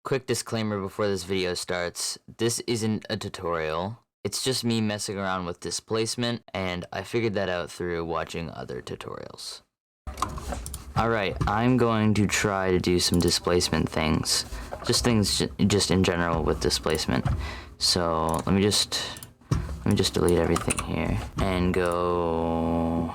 Quick disclaimer before this video starts. This isn't a tutorial. It's just me messing around with displacement, and I figured that out through watching other tutorials. Alright, I'm going to try to do some displacement things. Just in general with displacement. So let me just delete everything here and go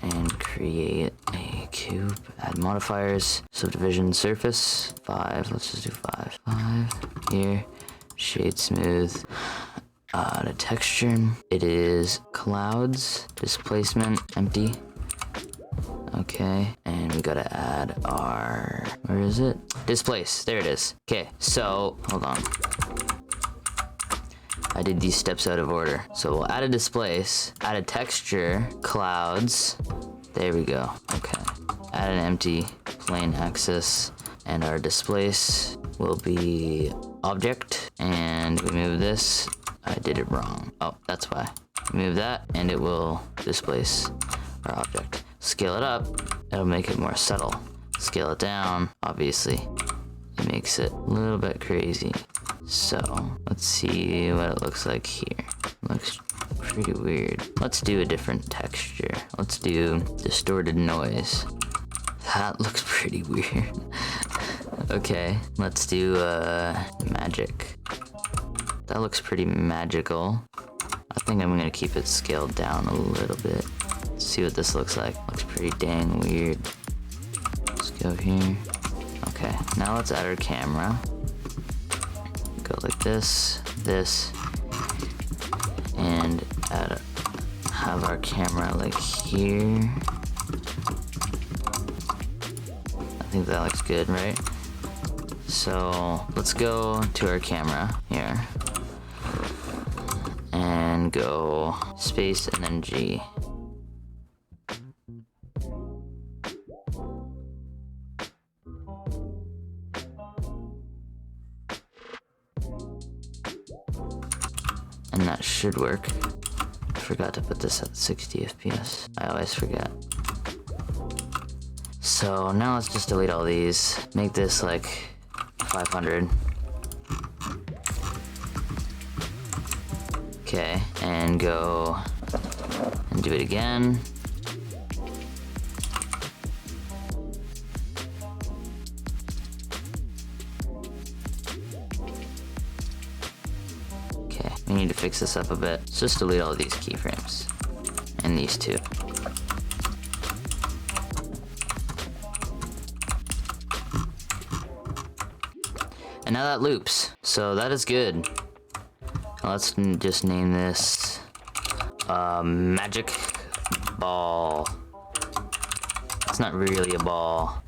and create a cube, add modifiers, subdivision surface, 5, let's just do 5. 5 here, shade smooth, the texture, it is clouds, displacement, empty. Okay, and we gotta add our, where is it? Displace, there it is. Okay, so, hold on. I did these steps out of order. So we'll add a displace, add a texture, clouds, there we go, okay. Add an empty plane axis, and our displace will be object, and we move this, I did it wrong. Oh, that's why. Move that, and it will displace our object. Scale it up, it'll make it more subtle. Scale it down, obviously, it makes it a little bit crazy. So, let's see what it looks like here. Looks pretty weird. Let's do a different texture. Let's do distorted noise. That looks pretty weird. Okay, let's do magic. That looks pretty magical. I think I'm gonna keep it scaled down a little bit. Let's see what this looks like. Looks pretty dang weird. Let's go here. Okay, now let's add our camera. Go like this, and have our camera like here. I think that looks good, right? So let's go to our camera here and go space and then G. And that should work. I forgot to put this at 60 FPS. I always forget. So now let's just delete all these. Make this like 500. Okay, and go and do it again. We need to fix this up a bit. So just delete all these keyframes. And these two. And now that loops. So that is good. Let's just name this magic ball. It's not really a ball.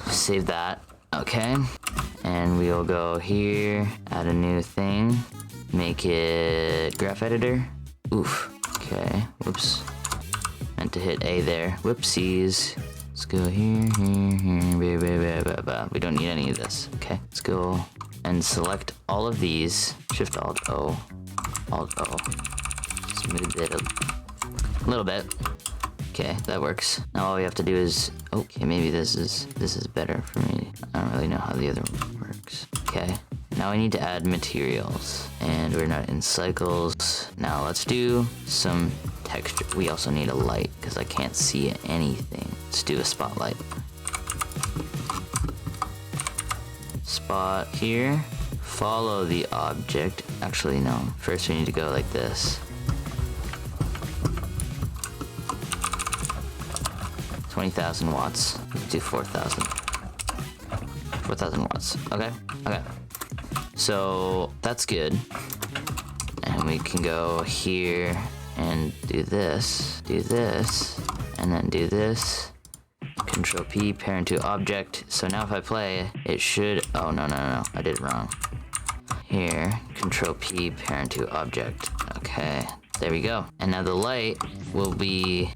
Save that. Okay. And we'll go here, add a new thing, make it graph editor. Oof, okay, whoops. Meant to hit A there, whoopsies. Let's go here, we don't need any of this. Okay, let's go and select all of these, Shift Alt O, smooth it a little bit. Okay, that works. Now all we have to do is, okay, maybe this is better for me. I don't really know how the other one works. Okay, now we need to add materials, and we're not in cycles. Now let's do some texture. We also need a light because I can't see anything. Let's do a spotlight. Spot here. Follow the object. Actually, no. First we need to go like this. 20,000 watts. Let's do 4,000. 4,000 watts. Okay. Okay. So that's good. And we can go here and do this, and then do this. Control P, parent to object. So now if I play, it should. Oh no, I did it wrong. Here, Control P, parent to object. Okay. There we go. And now the light will be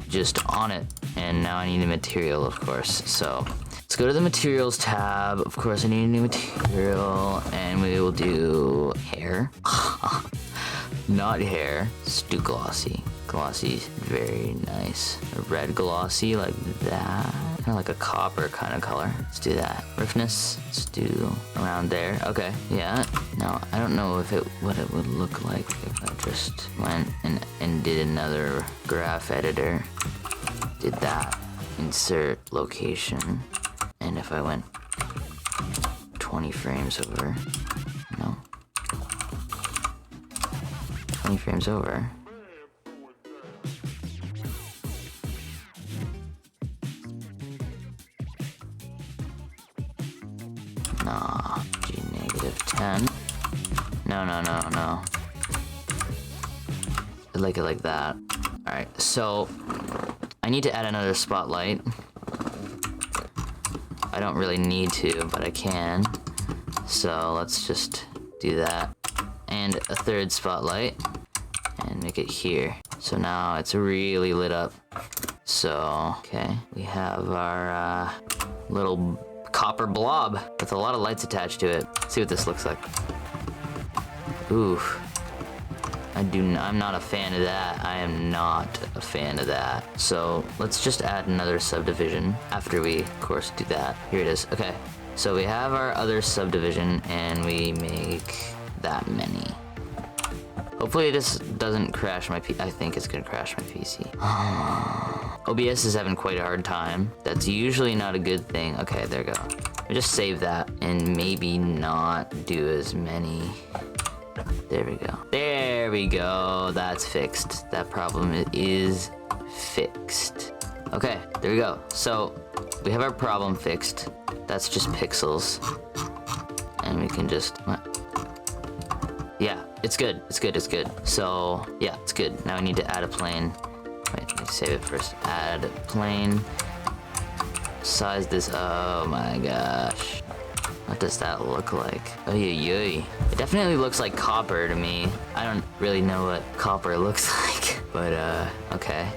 just on it. And now I need a material, of course. So let's go to the materials tab. Of course, I need a new material, and we will do hair. Not hair. Let's do glossy. Glossy is very nice. A red glossy like that. kind of like a copper kind of color. Let's do that. Roughness, let's do around there. Okay, yeah. Now, I don't know if what it would look like if I just went and did another graph editor. Did that. Insert location. And if I went 20 frames over. No. 20 frames over. Nah, G negative 10. No. I like it like that. Alright, so I need to add another spotlight. I don't really need to, but I can. So let's just do that. And a third spotlight. And make it here. So now it's really lit up. So, okay, we have our little copper blob with a lot of lights attached to it. Let's see what this looks like. Ooh. I'm not a fan of that. I am not a fan of that. So let's just add another subdivision after we, of course, do that. Here it is. Okay. So we have our other subdivision and we make that many. Hopefully this doesn't crash my PC. I think it's gonna crash my PC. OBS is having quite a hard time. That's usually not a good thing. Okay, there we go. I just save that and maybe not do as many. There we go. There we go. That's fixed. That problem is fixed. Okay, there we go. So we have our problem fixed. That's just pixels. And we can just... Yeah, it's good. It's good. It's good. So yeah, it's good. Now I need to add a plane. Wait, let me save it first. Add plane. Size this. Oh my gosh. What does that look like? Oh yeah. It definitely looks like copper to me. I don't really know what copper looks like, but okay.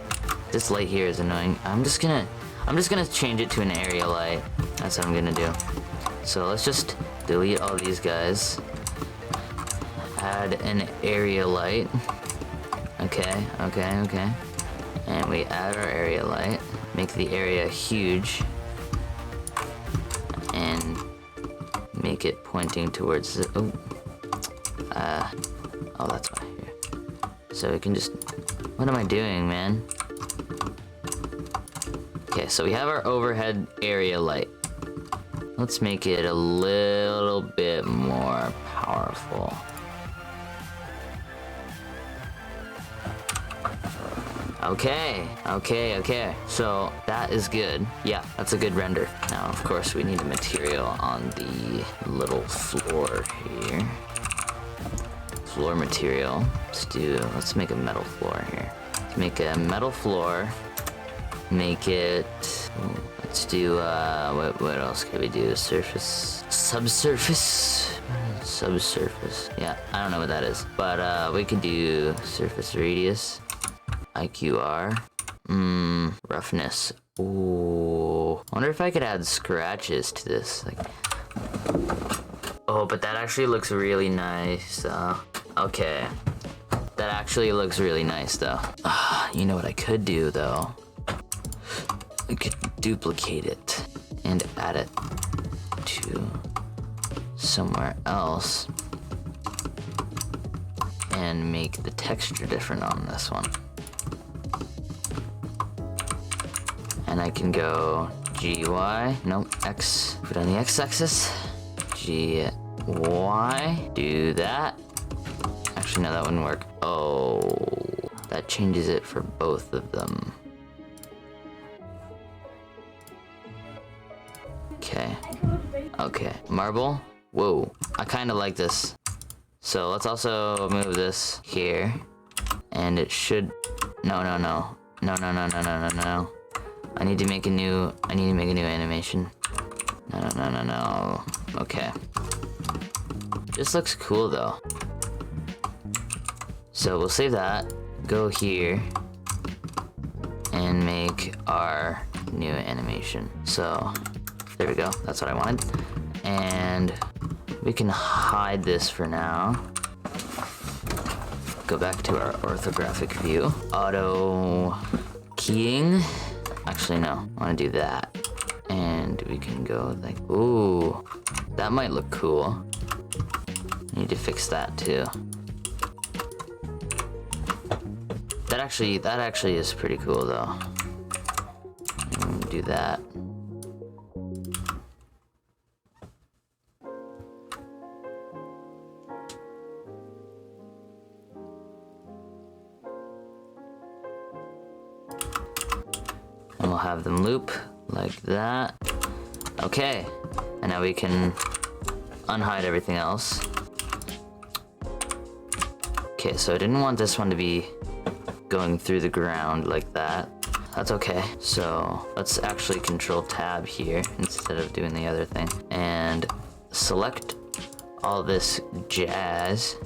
This light here is annoying. I'm just gonna change it to an area light. That's what I'm gonna do. So let's just delete all these guys. Add an area light. Okay. And we add our area light. Make the area huge. And make it pointing towards the, oh, that's why here. So we can just, what am I doing, man? Okay, so we have our overhead area light. Let's make it a little bit more powerful. Okay. So that is good. Yeah, that's a good render. Now, of course, we need a material on the little floor here. Floor material. Let's make a metal floor here. Let's make a metal floor. Make it, let's do, what else can we do? Surface, subsurface? Subsurface. Yeah, I don't know what that is. But we could do surface radius. IQR. Roughness. Ooh. Wonder if I could add scratches to this. Like, oh, but that actually looks really nice. Okay. That actually looks really nice, though. You know what I could do, though? I could duplicate it and add it to somewhere else and make the texture different on this one. And I can go GY, nope, X, put on the X-axis, GY, do that. Actually, no, that wouldn't work. Oh, that changes it for both of them. Okay, marble, whoa, I kind of like this. So let's also move this here, and it should, no. I need to make a new animation. No. Okay. This looks cool though. So we'll save that, go here, and make our new animation. So there we go, that's what I wanted. And we can hide this for now. Go back to our orthographic view. Auto keying. Actually, no, I want to do that. And we can go like, ooh, that might look cool. Need to fix that too. That actually is pretty cool though. Do that. And we'll have them loop like that. Okay, and now we can unhide everything else. Okay, so I didn't want this one to be going through the ground like that. That's okay. So let's actually control tab here instead of doing the other thing. And select all this jazz.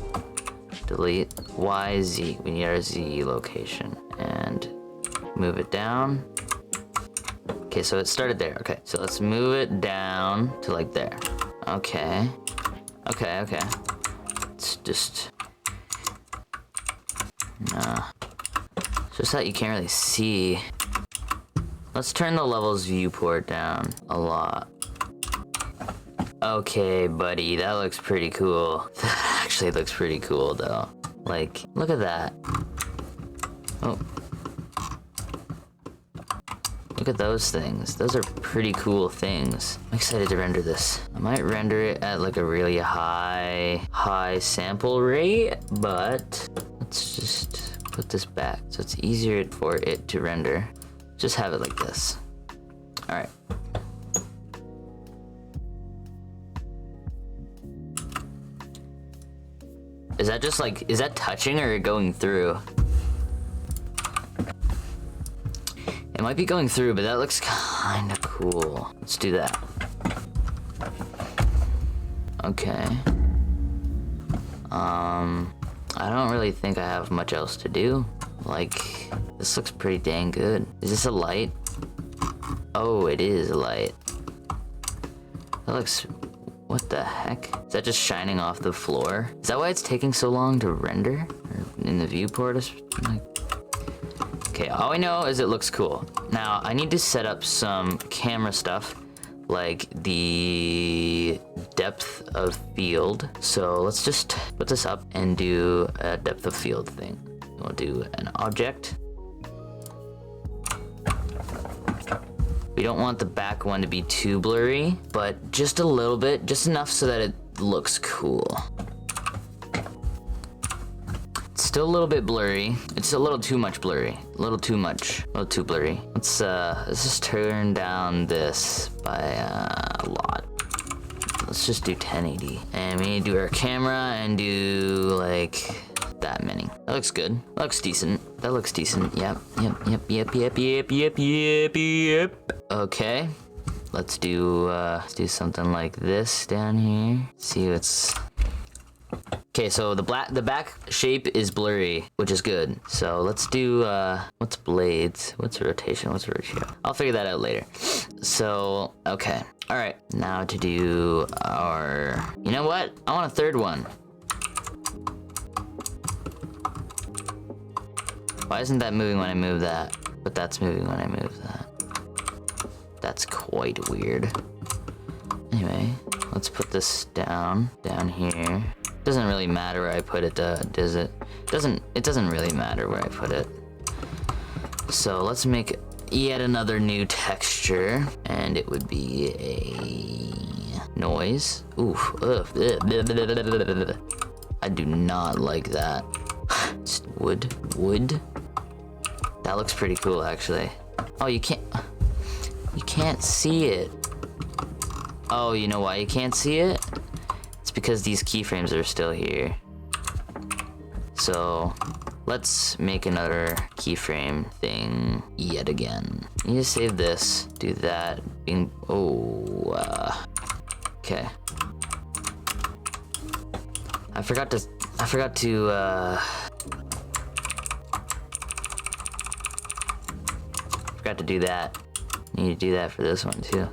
Delete Y, Z. We need our Z location. And move it down. Okay, so it started there. Okay, so let's move it down to like there. Okay. Okay, okay. It's just... Nah. It's just that you can't really see. Let's turn the levels viewport down a lot. Okay, buddy, that looks pretty cool. That actually looks pretty cool, though. Like, look at that. Oh. Look at those things. Those are pretty cool things. I'm excited to render this. I might render it at like a really high sample rate, but let's just put this back so it's easier for it to render. Just have it like this. All right. Is that just like, is that touching or going through? It might be going through, but that looks kind of cool. Let's do that. Okay. I don't really think I have much else to do. Like, this looks pretty dang good. Is this a light? Oh, it is a light. That looks, what the heck? Is that just shining off the floor? Is that why it's taking so long to render? Or in the viewport? Like, okay, all I know is it looks cool. Now, I need to set up some camera stuff, like the depth of field. So let's just put this up and do a depth of field thing. We'll do an object. We don't want the back one to be too blurry, but just a little bit, just enough so that it looks cool. Still a little bit blurry. It's a little too much blurry. A little too blurry. Let's just turn down this by a lot. Let's just do 1080. And we need to do our camera and do like that many. That looks good. That looks decent. That looks decent. Yep. Okay. Let's do something like this down here. See what's... Okay, so the back shape is blurry, which is good. So let's do, what's blades? What's rotation? What's ratio? I'll figure that out later. So, okay. All right, now to do our, you know what? I want a third one. Why isn't that moving when I move that? But that's moving when I move that. That's quite weird. Anyway, let's put this down here. Doesn't really matter where I put it, does it? It doesn't really matter where I put it. So let's make yet another new texture, and it would be a noise. Oof. Ugh. I do not like that. Wood. That looks pretty cool, actually. Oh, you can't see it. Oh, you know why you can't see it? Because these keyframes are still here. So let's make another keyframe thing yet again. You need to save this, do that. Okay. I forgot to do that. Need to do that for this one too.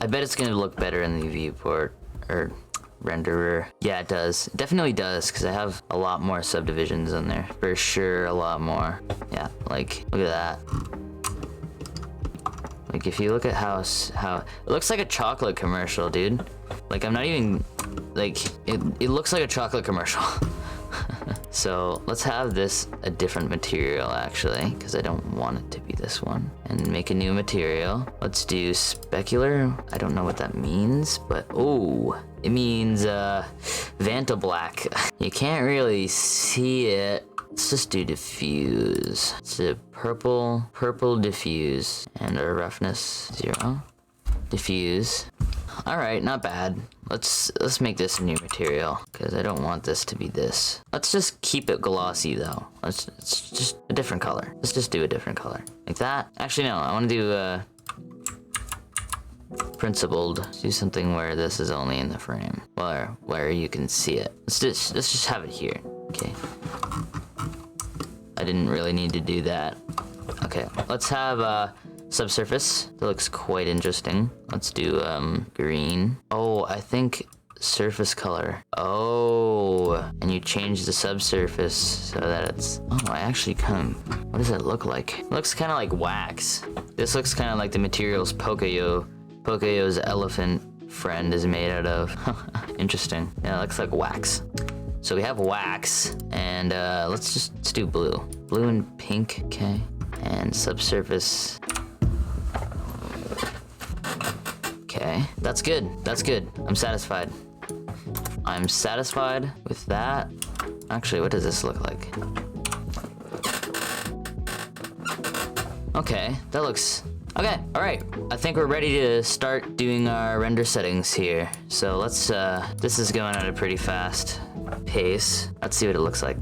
I bet it's gonna look better in the viewport, or renderer. Yeah, it does. It definitely does, because I have a lot more subdivisions in there. For sure, a lot more. Yeah, like, look at that. Like, if you look at how it looks like a chocolate commercial, dude. Like, I'm not even, like, it looks like a chocolate commercial. So let's have this a different material, actually, because I don't want it to be this one. And make a new material. Let's do specular. I don't know what that means, but oh, it means Vanta black. You can't really see it. Let's just do diffuse. Let's do purple diffuse, and our roughness 0. Diffuse. All right, not bad. Let's make this a new material, because I don't want this to be this. Let's just keep it glossy though. It's just a different color. Let's just do a different color, like that. Actually, no, I want to do principled. Let's do something where this is only in the frame, where you can see it. Let's just have it here. Okay. I didn't really need to do that. Okay, let's have subsurface. That looks quite interesting. Let's do green. Oh, I think surface color. Oh, and you change the subsurface so that it's, oh, I actually kind of, what does it look like? It looks kind of like wax. This looks kind of like the materials Pocoyo's elephant friend is made out of. Interesting. Yeah, it looks like wax. So we have wax, and let's do blue. Blue and pink, okay. And subsurface. Okay, that's good, that's good. I'm satisfied. I'm satisfied with that. Actually, what does this look like? Okay, that looks, okay, all right. I think we're ready to start doing our render settings here. So let's, this is going at a pretty fast pace. Let's see what it looks like.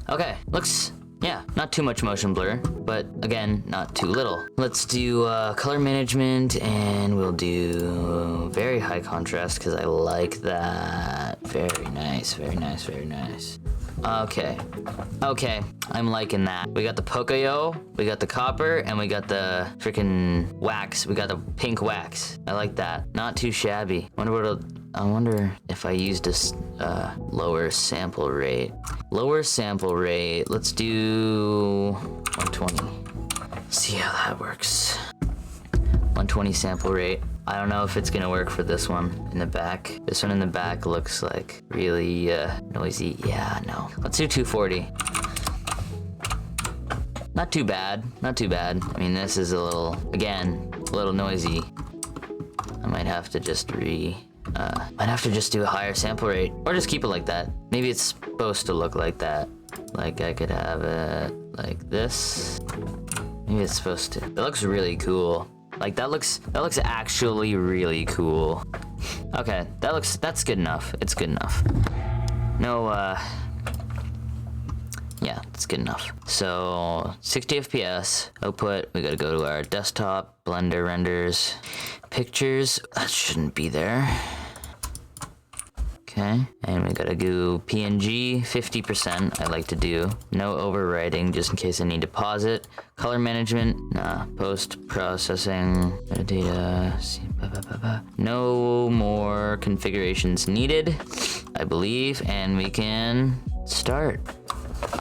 Okay, looks, yeah, not too much motion blur, but again, not too little. Let's do color management, and we'll do very high contrast, because I like that. Very nice, very nice, very nice. Okay, I'm liking that. We got the Pocoyo, we got the copper, and we got the freaking wax. We got the pink wax. I like that. Not too shabby. I wonder if I used a lower sample rate. Lower sample rate, let's do 120. See how that works. 120 sample rate. I don't know if it's gonna work for this one in the back. This one in the back looks like really noisy. Yeah, no. Let's do 240. Not too bad, not too bad. I mean, this is a little, again, a little noisy. I might have to just might have to just do a higher sample rate, or just keep it like that. Maybe it's supposed to look like that. Like I could have it like this. Maybe it's supposed to. It looks really cool. Like that looks actually really cool. Okay, that's good enough. It's good enough. No, yeah, it's good enough. So 60 FPS output. We gotta go to our desktop, Blender renders, pictures. That shouldn't be there. Okay, and we gotta do PNG 50%. I like to do no overwriting, just in case I need to pause it. Color management, nah. Post processing, metadata. No more configurations needed, I believe, and we can start.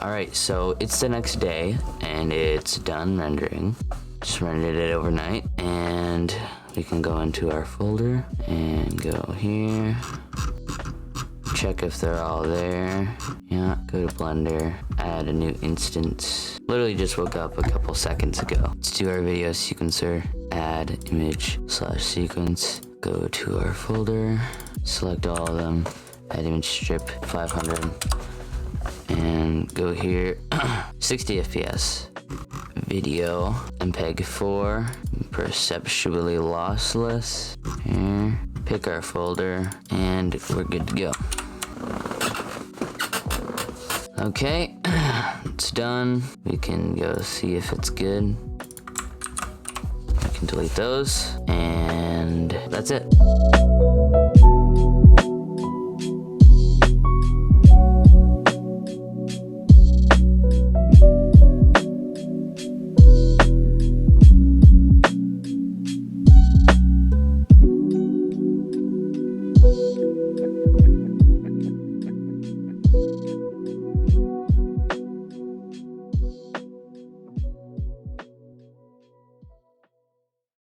All right, so it's the next day, and it's done rendering. Just rendered it overnight, and we can go into our folder and go here. Check if they're all there. Yeah, go to Blender, add a new instance. Literally just woke up a couple seconds ago. Let's do our video sequencer, add image/sequence. Go to our folder, select all of them, add image strip 500, and go here, 60 FPS. Video, MPEG 4, perceptually lossless. Here, pick our folder, and we're good to go. Okay, it's done. We can go see if it's good. I can delete those, and that's it.